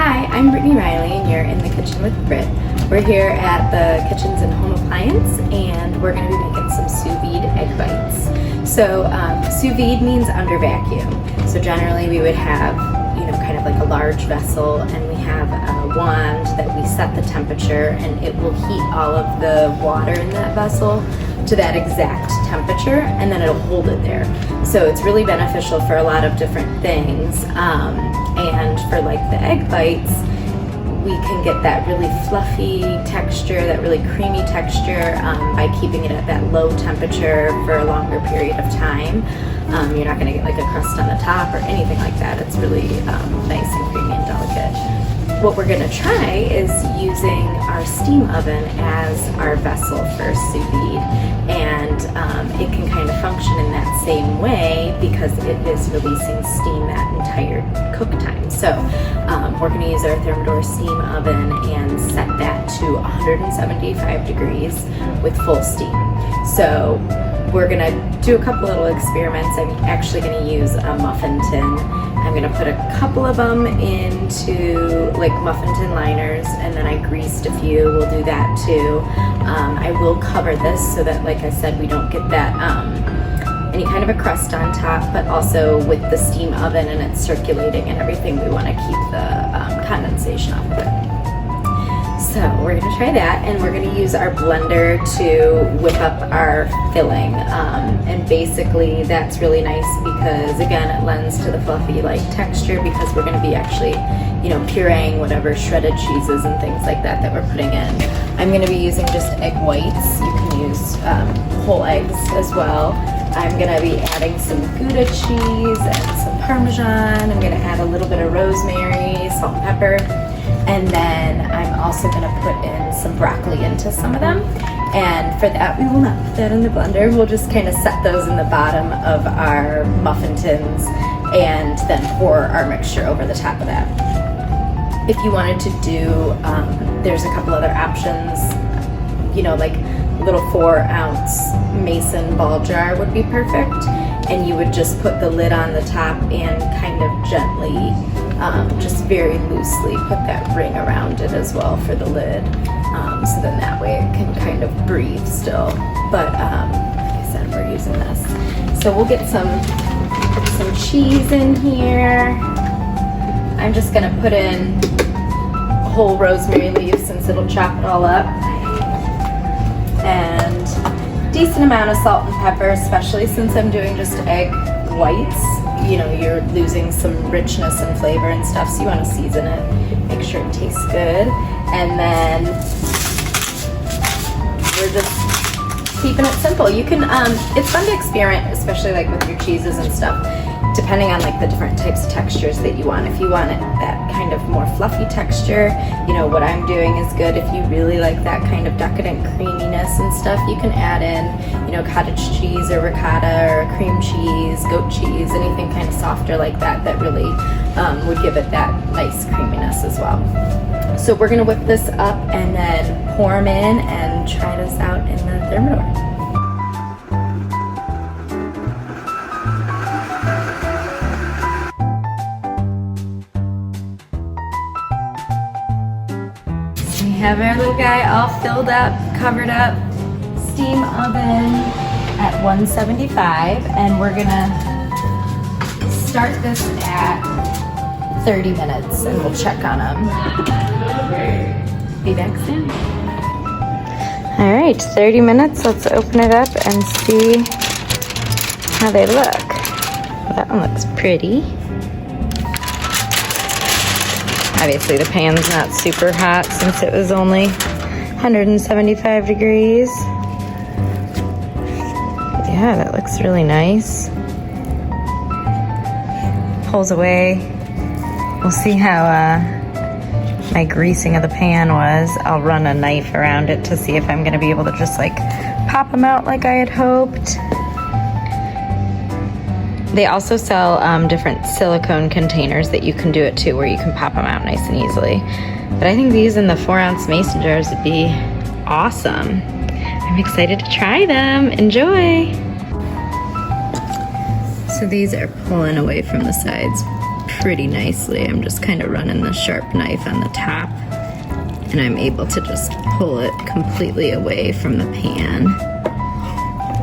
Hi, I'm Brittany Riley and you're in the kitchen with Britt. We're here at the Kitchens and Home Appliance and we're going to be making some sous vide egg bites. So sous vide means under vacuum. So generally we would have, kind of like a large vessel, and we have a wand that we set the temperature and it will heat all of the water in that vessel to that exact temperature, and then it'll hold it there. So it's really beneficial for a lot of different things. And for like the egg bites, we can get that really fluffy texture, that really creamy texture by keeping it at that low temperature for a longer period of time. You're not gonna get like a crust on the top or anything like that. It's really nice and creamy and delicate. What we're gonna try is using our steam oven as our vessel for sous vide, and it can kind of function in that same way because it is releasing steam that entire cook time. So we're going to use our Thermador steam oven and set that to 175 degrees with full steam. So we're going to do a couple little experiments. I'm actually going to use a muffin tin. I'm going to put a couple of them into like muffin tin liners, and then I greased a few. We'll do that too. I will cover this so that, like I said, we don't get that any kind of a crust on top, but also with the steam oven and it's circulating and everything, we want to keep the condensation off of it. So we're going to try that, and we're going to use our blender to whip up our filling, and basically that's really nice because again it lends to the fluffy like texture, because we're going to be actually pureeing whatever shredded cheeses and things like that that we're putting in. I'm going to be using just egg whites. You can use whole eggs as well. I'm going to be adding some Gouda cheese and some Parmesan. I'm going to add a little bit of rosemary, salt and pepper, and then I'm also going to put in some broccoli into some of them. And for that, we will not put that in the blender. We'll just kind of set those in the bottom of our muffin tins and then pour our mixture over the top of that. If you wanted to do, there's a couple other options, like a little 4-ounce mason ball jar would be perfect. And you would just put the lid on the top and kind of gently, just very loosely put that ring around it as well for the lid. So then that way it can kind of breathe still. But like I said, we're using this. So we'll get some cheese in here. I'm just gonna put in whole rosemary leaves since it'll chop it all up. And decent amount of salt and pepper, especially since I'm doing just egg whites. You're losing some richness and flavor and stuff, so you want to season it, make sure it tastes good. And then we're just keeping it simple. You can, it's fun to experiment, especially like with your cheeses and stuff, depending on like the different types of textures that you want. If you want that kind of more fluffy texture, what I'm doing is good. If you really like that kind of decadent creaminess and stuff, you can add in, cottage cheese or ricotta or cream cheese, goat cheese, anything kind of softer like that that really would give it that nice creaminess as well. So we're gonna whip this up and then pour them in and try this out in the Thermador. We have our little guy all filled up, covered up, steam oven at 175, and we're gonna start this at 30 minutes and we'll check on them. Be back soon. All right, 30 minutes, let's open it up and see how they look. That one looks pretty. Obviously the pan's not super hot since it was only 175 degrees. Yeah, that looks really nice. Pulls away. We'll see how my greasing of the pan was. I'll run a knife around it to see if I'm gonna be able to just like pop them out like I had hoped. They also sell different silicone containers that you can do it too, where you can pop them out nice and easily. But I think these in the 4-ounce mason jars would be awesome. I'm excited to try them. Enjoy! So these are pulling away from the sides pretty nicely. I'm just kind of running the sharp knife on the top, and I'm able to just pull it completely away from the pan.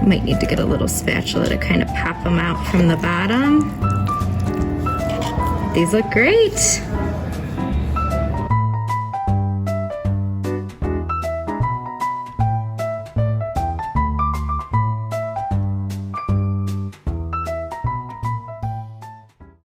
Might need to get a little spatula to kind of pop them out from the bottom. These look great.